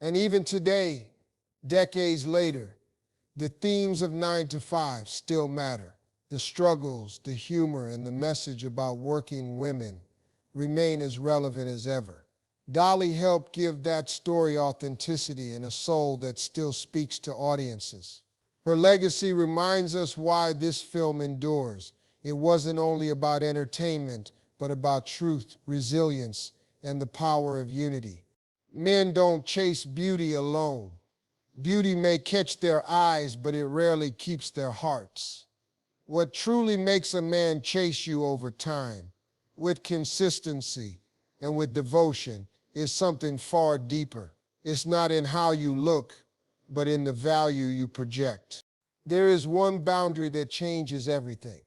And even today, decades later, the themes of 9 to 5 still matter. The struggles, the humor, and the message about working women remain as relevant as ever. Dolly helped give that story authenticity and a soul that still speaks to audiences. Her legacy reminds us why this film endures. It wasn't only about entertainment, but about truth, resilience, and the power of unity. Men don't chase beauty alone. Beauty may catch their eyes, but it rarely keeps their hearts. What truly makes a man chase you over time, with consistency and with devotion, is something far deeper. It's not in how you look, but in the value you project. There is one boundary that changes everything.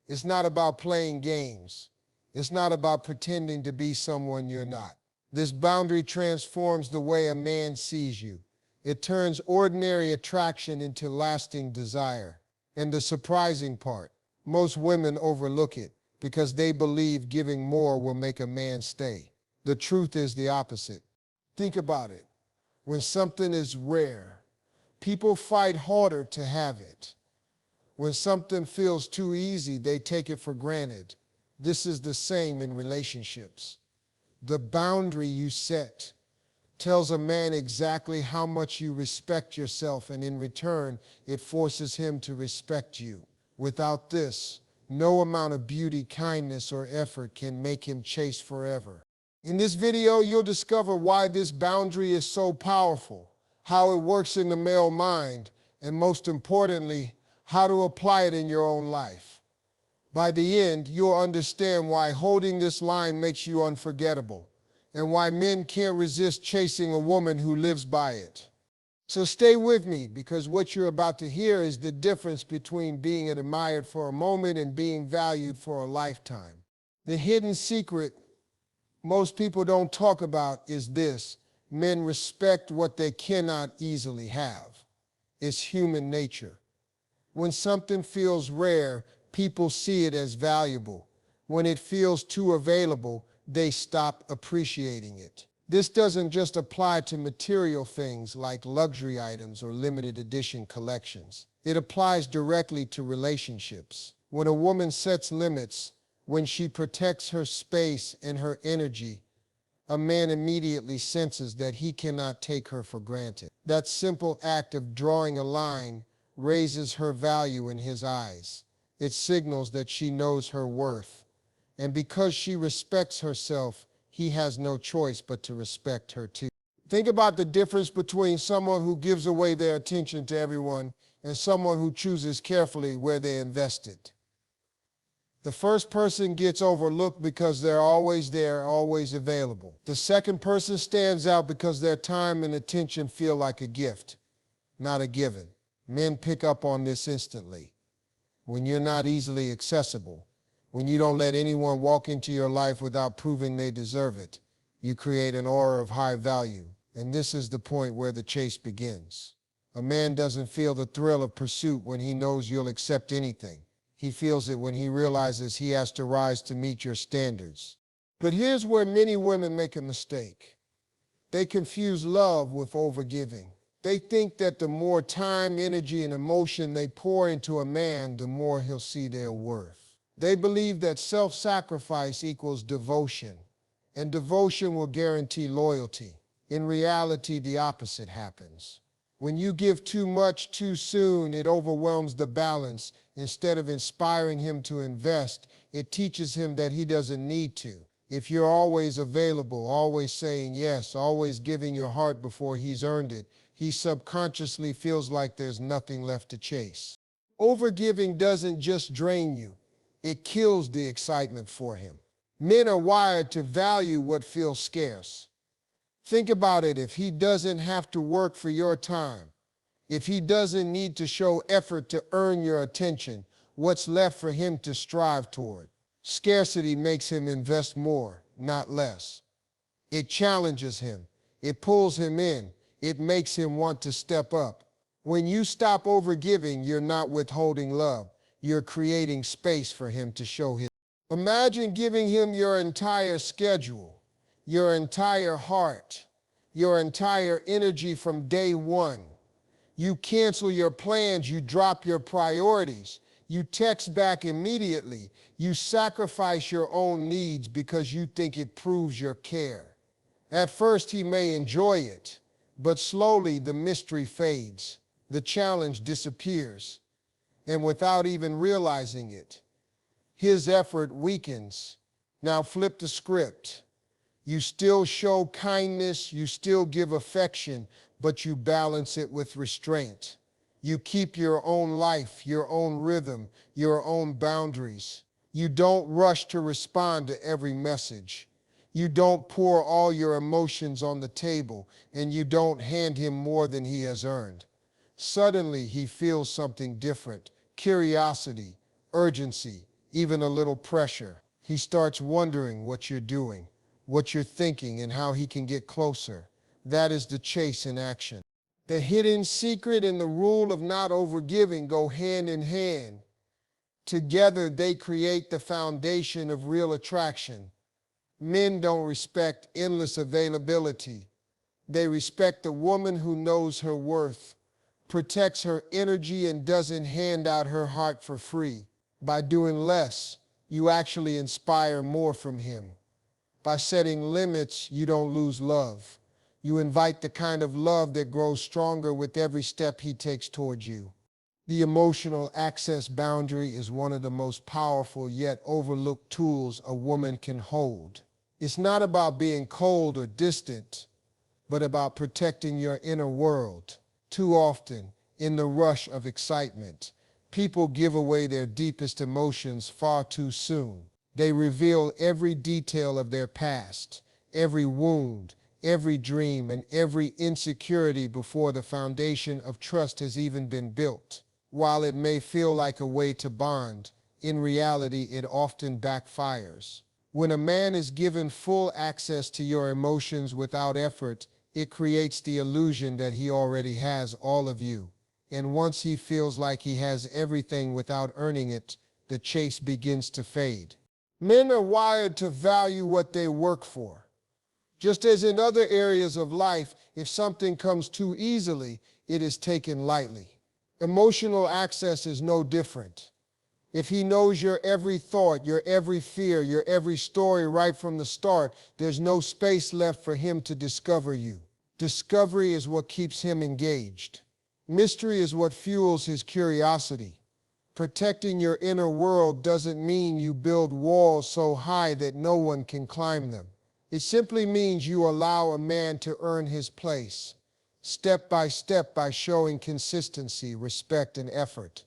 It's not about playing games. It's not about pretending to be someone you're not. This boundary transforms the way a man sees you. It turns ordinary attraction into lasting desire. And the surprising part, most women overlook it because they believe giving more will make a man stay. The truth is the opposite. Think about it. When something is rare, people fight harder to have it. When something feels too easy, they take it for granted. This is the same in relationships. The boundary you set tells a man exactly how much you respect yourself, and in return, it forces him to respect you. Without this, no amount of beauty, kindness, or effort can make him chase forever. In this video, you'll discover why this boundary is so powerful, how it works in the male mind, and most importantly, how to apply it in your own life. By the end, you'll understand why holding this line makes you unforgettable, and why men can't resist chasing a woman who lives by it. So stay with me, because what you're about to hear is the difference between being admired for a moment and being valued for a lifetime. The hidden secret most people don't talk about is this: men respect what they cannot easily have. It's human nature. When something feels rare, people see it as valuable. When it feels too available, they stop appreciating it. This doesn't just apply to material things like luxury items or limited edition collections. It applies directly to relationships. When a woman sets limits, when she protects her space and her energy, a man immediately senses that he cannot take her for granted. That simple act of drawing a line raises her value in his eyes. It signals that she knows her worth. And because she respects herself, he has no choice but to respect her too. Think about the difference between someone who gives away their attention to everyone and someone who chooses carefully where they invest it. The first person gets overlooked because they're always there, always available. The second person stands out because their time and attention feel like a gift, not a given. Men pick up on this instantly. When you're not easily accessible, when you don't let anyone walk into your life without proving they deserve it, you create an aura of high value. And this is the point where the chase begins. A man doesn't feel the thrill of pursuit when he knows you'll accept anything. He feels it when he realizes he has to rise to meet your standards. But here's where many women make a mistake. They confuse love with overgiving. They think that the more time, energy, and emotion they pour into a man, the more he'll see their worth. They believe that self-sacrifice equals devotion, and devotion will guarantee loyalty. In reality, the opposite happens. When you give too much too soon, it overwhelms the balance. Instead of inspiring him to invest, it teaches him that he doesn't need to. If you're always available, always saying yes, always giving your heart before he's earned it, he subconsciously feels like there's nothing left to chase. Overgiving doesn't just drain you, it kills the excitement for him. Men are wired to value what feels scarce. Think about it. If he doesn't have to work for your time, if he doesn't need to show effort to earn your attention, what's left for him to strive toward? Scarcity makes him invest more, not less. It challenges him. It pulls him in. It makes him want to step up. When you stop overgiving, you're not withholding love. You're creating space for him to show his. Imagine giving him your entire schedule, your entire heart, your entire energy from day one. You cancel your plans, you drop your priorities, you text back immediately, you sacrifice your own needs because you think it proves your care. At first, he may enjoy it, but slowly the mystery fades, the challenge disappears, and without even realizing it, his effort weakens. Now flip the script. You still show kindness, you still give affection, but you balance it with restraint. You keep your own life, your own rhythm, your own boundaries. You don't rush to respond to every message. You don't pour all your emotions on the table, and you don't hand him more than he has earned. Suddenly, he feels something different: curiosity, urgency, even a little pressure. He starts wondering what you're doing, what you're thinking, and how he can get closer. That is the chase in action. The hidden secret and the rule of not overgiving go hand in hand. Together, they create the foundation of real attraction. Men don't respect endless availability. They respect a woman who knows her worth, protects her energy, and doesn't hand out her heart for free. By doing less, you actually inspire more from him. By setting limits, you don't lose love. You invite the kind of love that grows stronger with every step he takes towards you. The emotional access boundary is one of the most powerful yet overlooked tools a woman can hold. It's not about being cold or distant, but about protecting your inner world. Too often, in the rush of excitement, people give away their deepest emotions far too soon. They reveal every detail of their past, every wound, every dream, and every insecurity before the foundation of trust has even been built. While it may feel like a way to bond, in reality it often backfires. When a man is given full access to your emotions without effort, it creates the illusion that he already has all of you. And once he feels like he has everything without earning it, the chase begins to fade. Men are wired to value what they work for. Just as in other areas of life, if something comes too easily, it is taken lightly. Emotional access is no different. If he knows your every thought, your every fear, your every story right from the start, there's no space left for him to discover you. Discovery is what keeps him engaged. Mystery is what fuels his curiosity. Protecting your inner world doesn't mean you build walls so high that no one can climb them. It simply means you allow a man to earn his place, step, by showing consistency, respect, and effort.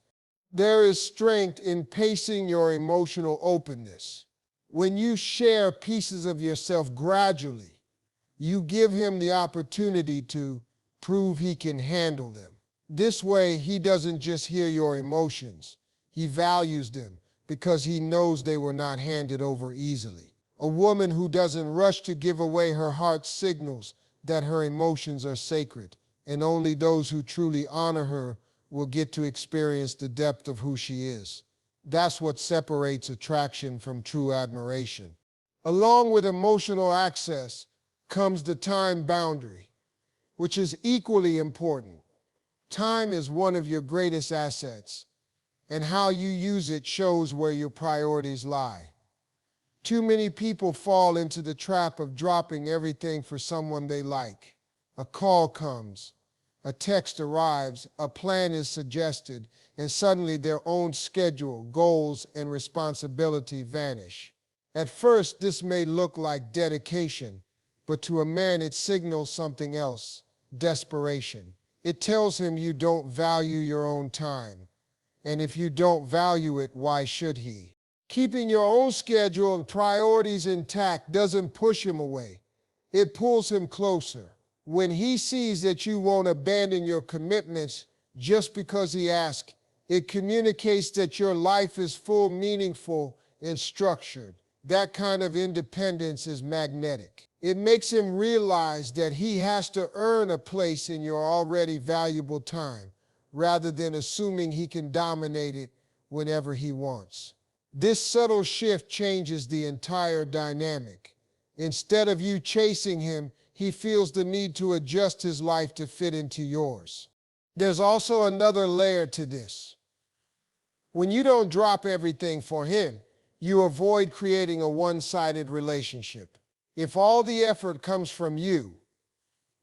There is strength in pacing your emotional openness. When you share pieces of yourself gradually, you give him the opportunity to prove he can handle them. This way, he doesn't just hear your emotions. He values them because he knows they were not handed over easily. A woman who doesn't rush to give away her heart signals that her emotions are sacred, and only those who truly honor her will get to experience the depth of who she is. That's what separates attraction from true admiration. Along with emotional access comes the time boundary, which is equally important. Time is one of your greatest assets, and how you use it shows where your priorities lie. Too many people fall into the trap of dropping everything for someone they like. A call comes, a text arrives, a plan is suggested, and suddenly their own schedule, goals, and responsibility vanish. At first, this may look like dedication, but to a man it signals something else: desperation. It tells him you don't value your own time. And if you don't value it, why should he? Keeping your own schedule and priorities intact doesn't push him away. It pulls him closer. When he sees that you won't abandon your commitments just because he asks, it communicates that your life is full, meaningful, and structured. That kind of independence is magnetic. It makes him realize that he has to earn a place in your already valuable time, rather than assuming he can dominate it whenever he wants. This subtle shift changes the entire dynamic. Instead of you chasing him, he feels the need to adjust his life to fit into yours. There's also another layer to this. When you don't drop everything for him, you avoid creating a one-sided relationship. If all the effort comes from you,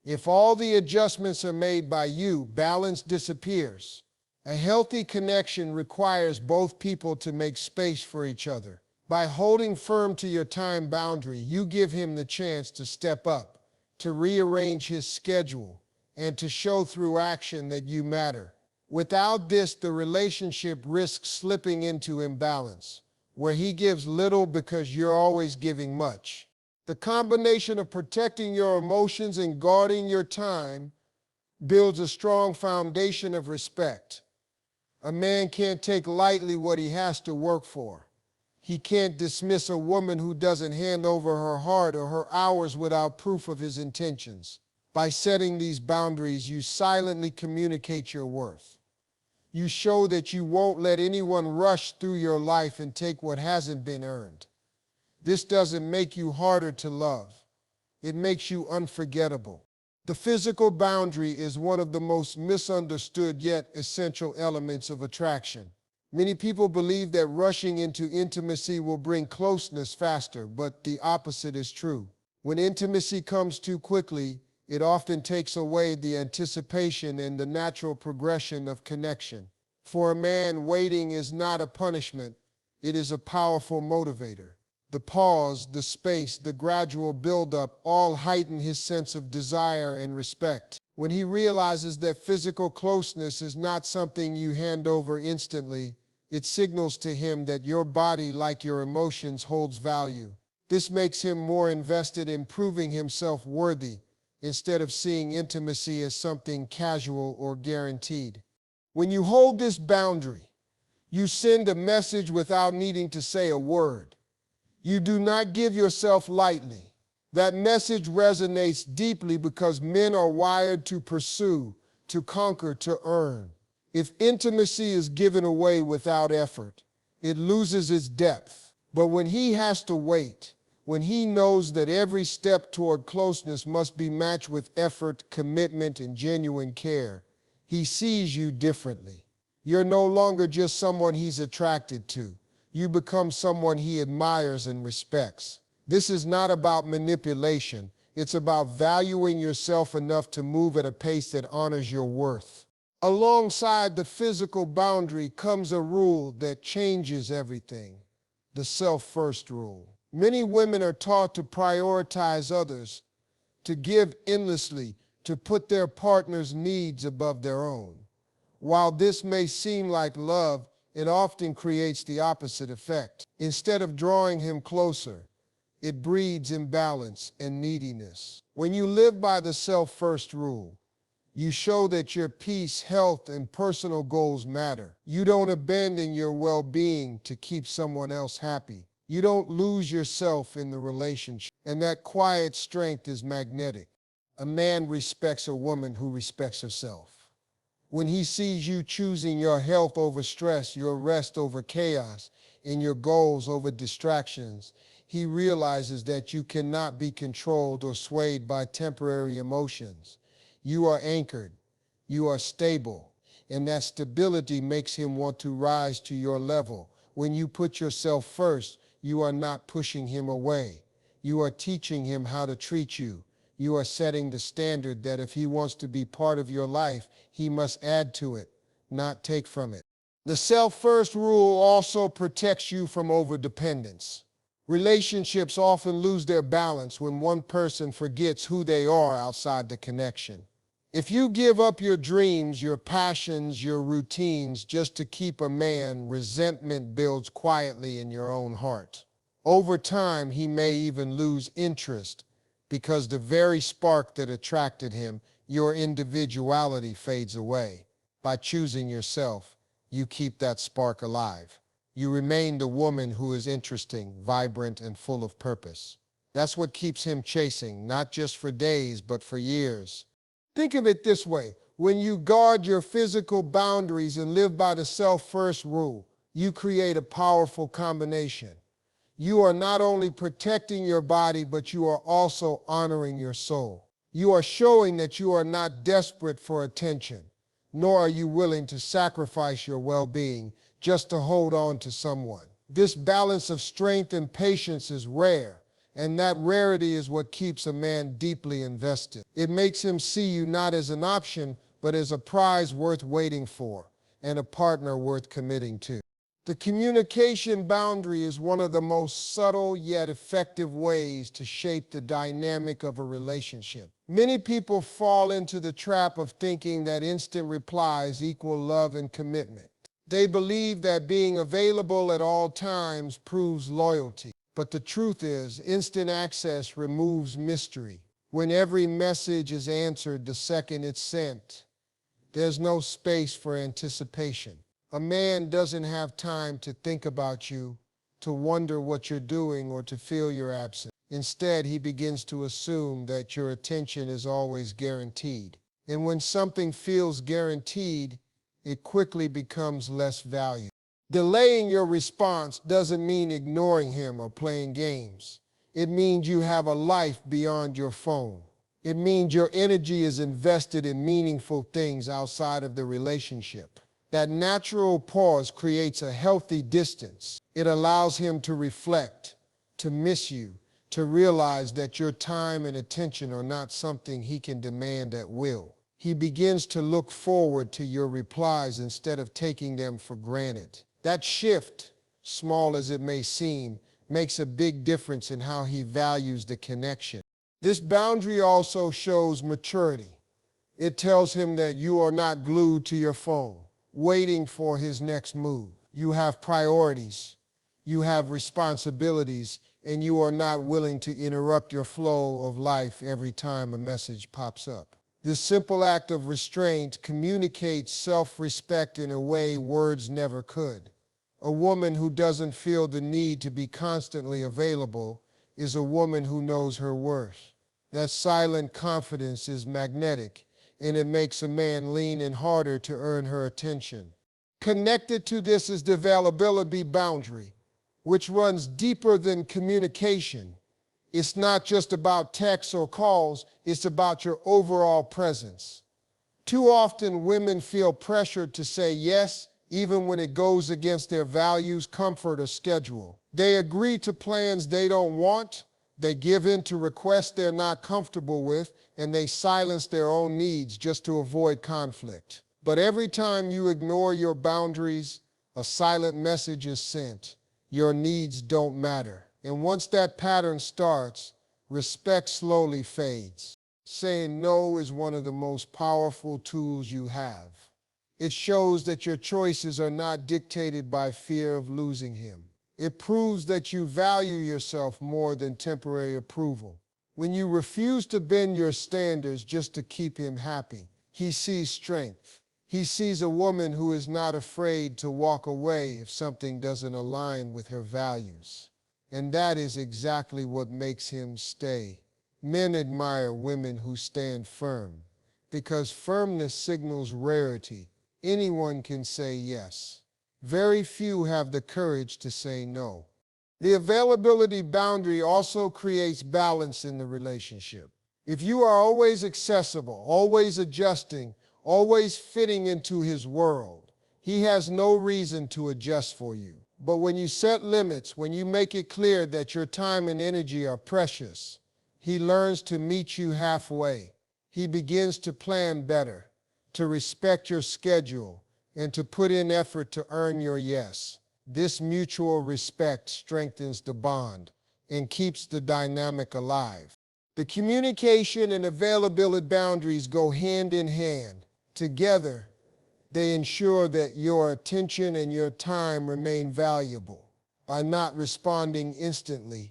if all the adjustments are made by you, balance disappears. A healthy connection requires both people to make space for each other. By holding firm to your time boundary, you give him the chance to step up, to rearrange his schedule, and to show through action that you matter. Without this, the relationship risks slipping into imbalance, where he gives little because you're always giving much. The combination of protecting your emotions and guarding your time builds a strong foundation of respect. A man can't take lightly what he has to work for. He can't dismiss a woman who doesn't hand over her heart or her hours without proof of his intentions. By setting these boundaries, you silently communicate your worth. You show that you won't let anyone rush through your life and take what hasn't been earned. This doesn't make you harder to love. It makes you unforgettable. The physical boundary is one of the most misunderstood yet essential elements of attraction. Many people believe that rushing into intimacy will bring closeness faster, but the opposite is true. When intimacy comes too quickly, it often takes away the anticipation and the natural progression of connection. For a man, waiting is not a punishment, it is a powerful motivator. The pause, the space, the gradual buildup all heighten his sense of desire and respect. When he realizes that physical closeness is not something you hand over instantly, it signals to him that your body, like your emotions, holds value. This makes him more invested in proving himself worthy, instead of seeing intimacy as something casual or guaranteed. When you hold this boundary, you send a message without needing to say a word. You do not give yourself lightly. That message resonates deeply because men are wired to pursue, to conquer, to earn. If intimacy is given away without effort, it loses its depth. But when he has to wait, when he knows that every step toward closeness must be matched with effort, commitment, and genuine care, he sees you differently. You're no longer just someone he's attracted to. You become someone he admires and respects. This is not about manipulation. It's about valuing yourself enough to move at a pace that honors your worth. Alongside the physical boundary comes a rule that changes everything: the self-first rule. Many women are taught to prioritize others, to give endlessly, to put their partner's needs above their own. While this may seem like love, it often creates the opposite effect. Instead of drawing him closer, it breeds imbalance and neediness. When you live by the self-first rule, you show that your peace, health, and personal goals matter. You don't abandon your well-being to keep someone else happy. You don't lose yourself in the relationship. And that quiet strength is magnetic. A man respects a woman who respects herself. When he sees you choosing your health over stress, your rest over chaos, and your goals over distractions, he realizes that you cannot be controlled or swayed by temporary emotions. You are anchored, you are stable, and that stability makes him want to rise to your level. When you put yourself first, you are not pushing him away. You are teaching him how to treat you. You are setting the standard that if he wants to be part of your life, he must add to it, not take from it. The self-first rule also protects you from overdependence. Relationships often lose their balance when one person forgets who they are outside the connection. If you give up your dreams, your passions, your routines just to keep a man, resentment builds quietly in your own heart. Over time, he may even lose interest, because the very spark that attracted him, your individuality, fades away. By choosing yourself, you keep that spark alive. You remain the woman who is interesting, vibrant, and full of purpose. That's what keeps him chasing, not just for days, but for years. Think of it this way: when you guard your physical boundaries and live by the self-first rule, you create a powerful combination. You are not only protecting your body, but you are also honoring your soul. You are showing that you are not desperate for attention, nor are you willing to sacrifice your well-being just to hold on to someone. This balance of strength and patience is rare, and that rarity is what keeps a man deeply invested. It makes him see you not as an option, but as a prize worth waiting for and a partner worth committing to. The communication boundary is one of the most subtle yet effective ways to shape the dynamic of a relationship. Many people fall into the trap of thinking that instant replies equal love and commitment. They believe that being available at all times proves loyalty. But the truth is, instant access removes mystery. When every message is answered the second it's sent, there's no space for anticipation. A man doesn't have time to think about you, to wonder what you're doing, or to feel your absence. Instead, he begins to assume that your attention is always guaranteed. And when something feels guaranteed, it quickly becomes less valuable. Delaying your response doesn't mean ignoring him or playing games. It means you have a life beyond your phone. It means your energy is invested in meaningful things outside of the relationship. That natural pause creates a healthy distance. It allows him to reflect, to miss you, to realize that your time and attention are not something he can demand at will. He begins to look forward to your replies instead of taking them for granted. That shift, small as it may seem, makes a big difference in how he values the connection. This boundary also shows maturity. It tells him that you are not glued to your phone, waiting for his next move. You have priorities, you have responsibilities, and you are not willing to interrupt your flow of life every time a message pops up. This simple act of restraint communicates self-respect in a way words never could. A woman who doesn't feel the need to be constantly available is a woman who knows her worth. That silent confidence is magnetic, and it makes a man lean in harder to earn her attention. Connected to this is the availability boundary, which runs deeper than communication. It's not just about texts or calls, it's about your overall presence. Too often women feel pressured to say yes, even when it goes against their values, comfort, or schedule. They agree to plans they don't want, they give in to requests they're not comfortable with, and they silence their own needs just to avoid conflict. But every time you ignore your boundaries, a silent message is sent. Your needs don't matter. And once that pattern starts, respect slowly fades. Saying no is one of the most powerful tools you have. It shows that your choices are not dictated by fear of losing him. It proves that you value yourself more than temporary approval. When you refuse to bend your standards just to keep him happy, he sees strength. He sees a woman who is not afraid to walk away if something doesn't align with her values. And that is exactly what makes him stay. Men admire women who stand firm, because firmness signals rarity. Anyone can say yes. Very few have the courage to say no. The availability boundary also creates balance in the relationship. If you are always accessible, always adjusting, always fitting into his world, he has no reason to adjust for you. But when you set limits, when you make it clear that your time and energy are precious, he learns to meet you halfway. He begins to plan better, to respect your schedule, and to put in effort to earn your yes. This mutual respect strengthens the bond and keeps the dynamic alive. The communication and availability boundaries go hand in hand. Together, they ensure that your attention and your time remain valuable. By not responding instantly,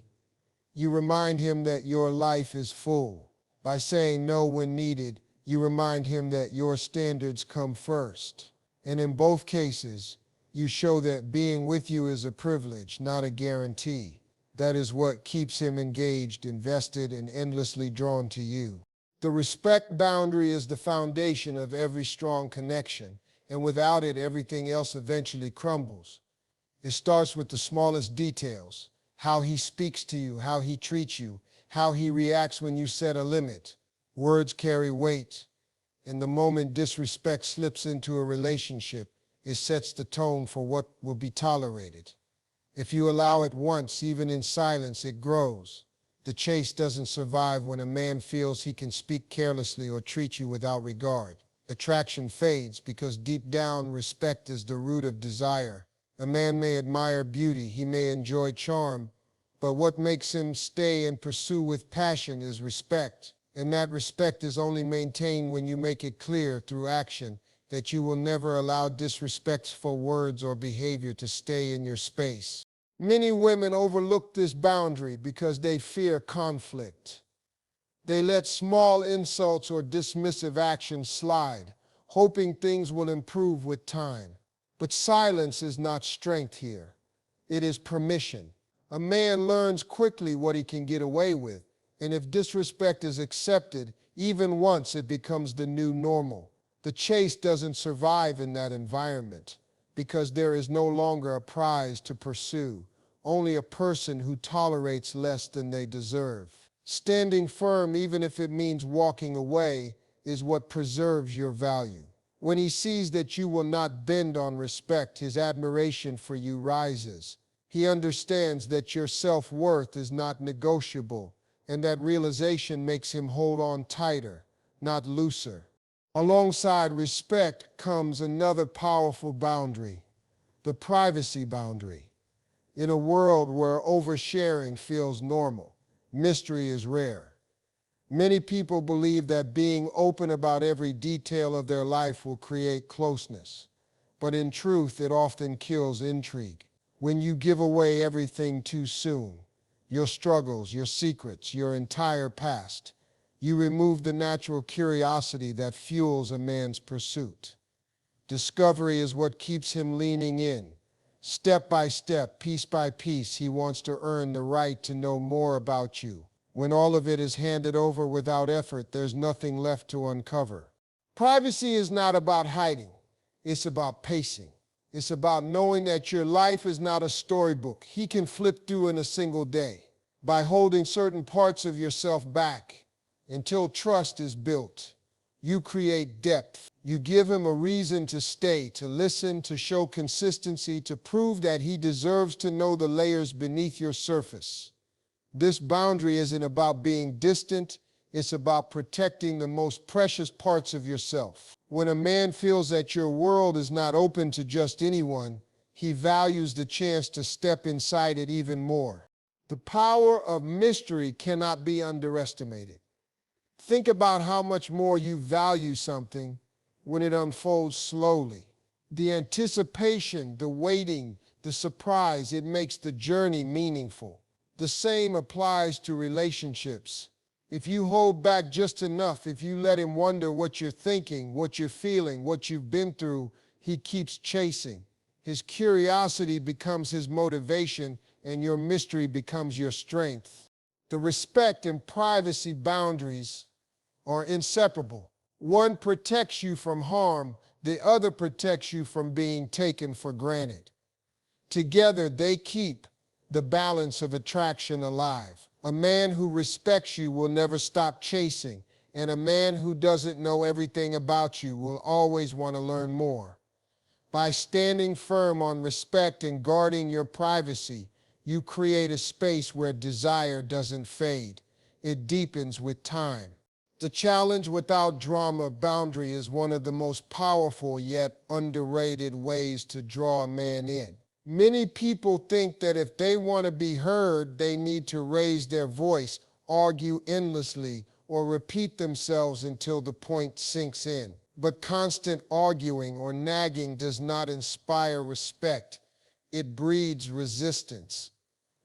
you remind him that your life is full. By saying no when needed, you remind him that your standards come first. And in both cases, you show that being with you is a privilege, not a guarantee. That is what keeps him engaged, invested, and endlessly drawn to you. The respect boundary is the foundation of every strong connection, and without it, everything else eventually crumbles. It starts with the smallest details. how he speaks to you, how he treats you, how he reacts when you set a limit. Words carry weight, and the moment disrespect slips into a relationship, it sets the tone for what will be tolerated. If you allow it once, even in silence, it grows. The chase doesn't survive when a man feels he can speak carelessly or treat you without regard. Attraction fades because deep down respect is the root of desire. A man may admire beauty, he may enjoy charm, but what makes him stay and pursue with passion is respect. And that respect is only maintained when you make it clear through action that you will never allow disrespectful words or behavior to stay in your space. Many women overlook this boundary because they fear conflict. They let small insults or dismissive actions slide, hoping things will improve with time. But silence is not strength here. It is permission. A man learns quickly what he can get away with, and if disrespect is accepted, even once, it becomes the new normal. The chase doesn't survive in that environment because there is no longer a prize to pursue, only a person who tolerates less than they deserve. Standing firm, even if it means walking away, is what preserves your value. When he sees that you will not bend on respect, his admiration for you rises. He understands that your self-worth is not negotiable, and that realization makes him hold on tighter, not looser. Alongside respect comes another powerful boundary, the privacy boundary. In a world where oversharing feels normal, mystery is rare. Many people believe that being open about every detail of their life will create closeness. But in truth, it often kills intrigue. When you give away everything too soon, your struggles, your secrets, your entire past, you remove the natural curiosity that fuels a man's pursuit. Discovery is what keeps him leaning in. Step by step, piece by piece, he wants to earn the right to know more about you. When all of it is handed over without effort, there's nothing left to uncover. Privacy is not about hiding. It's about pacing. It's about knowing that your life is not a storybook he can flip through in a single day. By holding certain parts of yourself back until trust is built, you create depth. You give him a reason to stay, to listen, to show consistency, to prove that he deserves to know the layers beneath your surface. This boundary isn't about being distant, it's about protecting the most precious parts of yourself. When a man feels that your world is not open to just anyone, he values the chance to step inside it even more. The power of mystery cannot be underestimated. Think about how much more you value something when it unfolds slowly. The anticipation, the waiting, the surprise, it makes the journey meaningful. The same applies to relationships. If you hold back just enough, if you let him wonder what you're thinking, what you're feeling, what you've been through, he keeps chasing. His curiosity becomes his motivation, and your mystery becomes your strength. The respect and privacy boundaries are inseparable. One protects you from harm, the other protects you from being taken for granted. Together, they keep the balance of attraction alive. A man who respects you will never stop chasing, and a man who doesn't know everything about you will always want to learn more. By standing firm on respect and guarding your privacy, you create a space where desire doesn't fade. It deepens with time. The challenge without drama boundary is one of the most powerful yet underrated ways to draw a man in. Many people think that if they want to be heard, they need to raise their voice, argue endlessly, or repeat themselves until the point sinks in. But constant arguing or nagging does not inspire respect. It breeds resistance.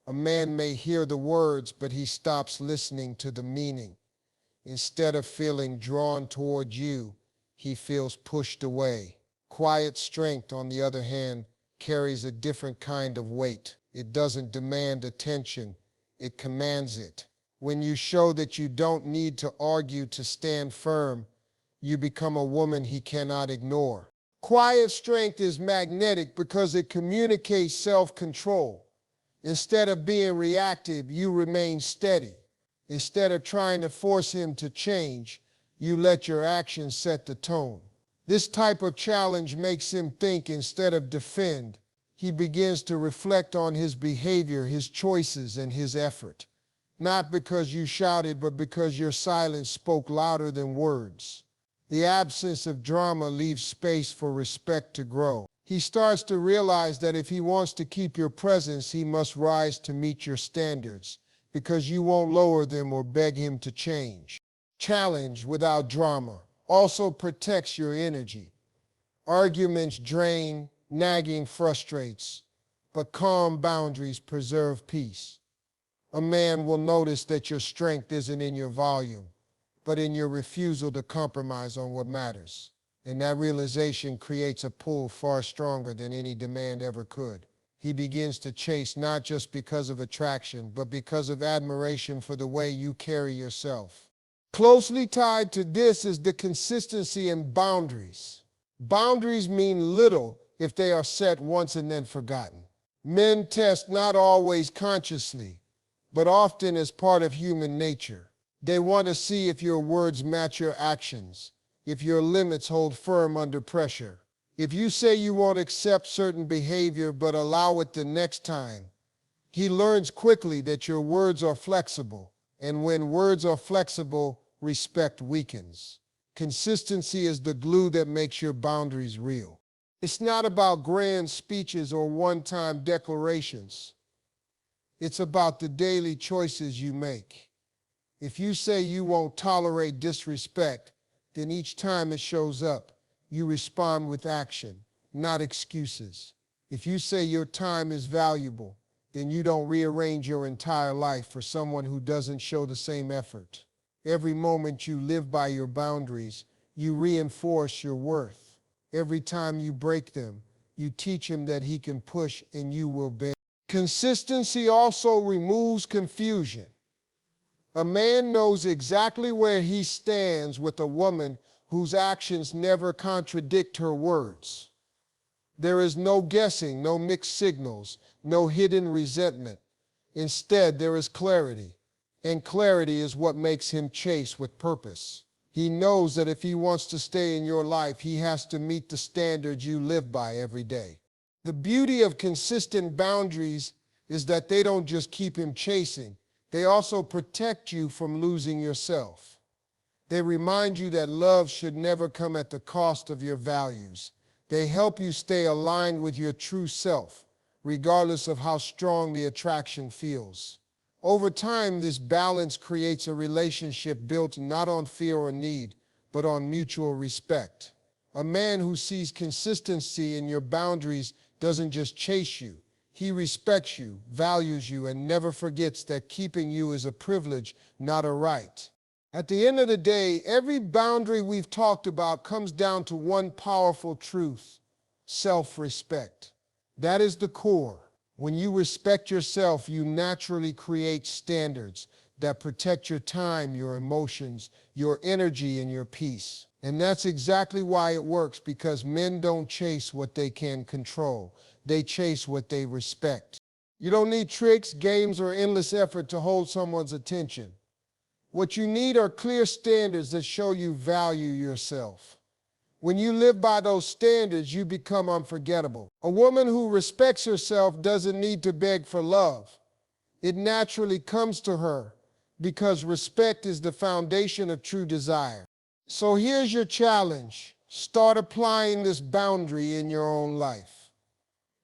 A man may hear the words, but he stops listening to the meaning. Instead of feeling drawn toward you, he feels pushed away. Quiet strength, on the other hand, carries a different kind of weight. It doesn't demand attention, it commands it. When you show that you don't need to argue to stand firm, you become a woman he cannot ignore. Quiet strength is magnetic because it communicates self-control. Instead of being reactive, you remain steady. Instead of trying to force him to change, you let your actions set the tone. This type of challenge makes him think instead of defend. He begins to reflect on his behavior, his choices, and his effort. Not because you shouted, but because your silence spoke louder than words. The absence of drama leaves space for respect to grow. He starts to realize that if he wants to keep your presence, he must rise to meet your standards, because you won't lower them or beg him to change. Challenge without drama also protects your energy. Arguments drain, nagging frustrates, but calm boundaries preserve peace. A man will notice that your strength isn't in your volume, but in your refusal to compromise on what matters. And that realization creates a pull far stronger than any demand ever could. He begins to chase not just because of attraction, but because of admiration for the way you carry yourself. Closely tied to this is the consistency and boundaries. Boundaries mean little if they are set once and then forgotten. Men test not always consciously, but often as part of human nature. They want to see if your words match your actions, if your limits hold firm under pressure. If you say you won't accept certain behavior but allow it the next time, he learns quickly that your words are flexible. And when words are flexible, respect weakens. Consistency is the glue that makes your boundaries real. It's not about grand speeches or one-time declarations. It's about the daily choices you make. If you say you won't tolerate disrespect, then each time it shows up, you respond with action, not excuses. If you say your time is valuable, then you don't rearrange your entire life for someone who doesn't show the same effort. Every moment you live by your boundaries, you reinforce your worth. Every time you break them, you teach him that he can push and you will bend. Consistency also removes confusion. A man knows exactly where he stands with a woman whose actions never contradict her words. There is no guessing, no mixed signals, no hidden resentment. Instead, there is clarity, and clarity is what makes him chase with purpose. He knows that if he wants to stay in your life, he has to meet the standards you live by every day. The beauty of consistent boundaries is that they don't just keep him chasing, they also protect you from losing yourself. They remind you that love should never come at the cost of your values. They help you stay aligned with your true self, regardless of how strong the attraction feels. Over time, this balance creates a relationship built not on fear or need, but on mutual respect. A man who sees consistency in your boundaries doesn't just chase you. He respects you, values you, and never forgets that keeping you is a privilege, not a right. At the end of the day, every boundary we've talked about comes down to one powerful truth: self-respect. That is the core. When you respect yourself, you naturally create standards that protect your time, your emotions, your energy, and your peace. And that's exactly why it works, because men don't chase what they can control. They chase what they respect. You don't need tricks, games, or endless effort to hold someone's attention. What you need are clear standards that show you value yourself. When you live by those standards, you become unforgettable. A woman who respects herself doesn't need to beg for love. It naturally comes to her because respect is the foundation of true desire. So here's your challenge. Start applying this boundary in your own life.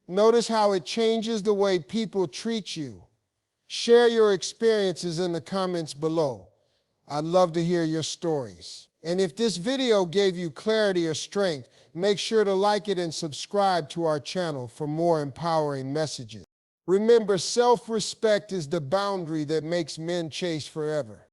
Notice how it changes the way people treat you. Share your experiences in the comments below. I'd love to hear your stories. And if this video gave you clarity or strength, make sure to like it and subscribe to our channel for more empowering messages. Remember, self-respect is the boundary that makes men chase forever.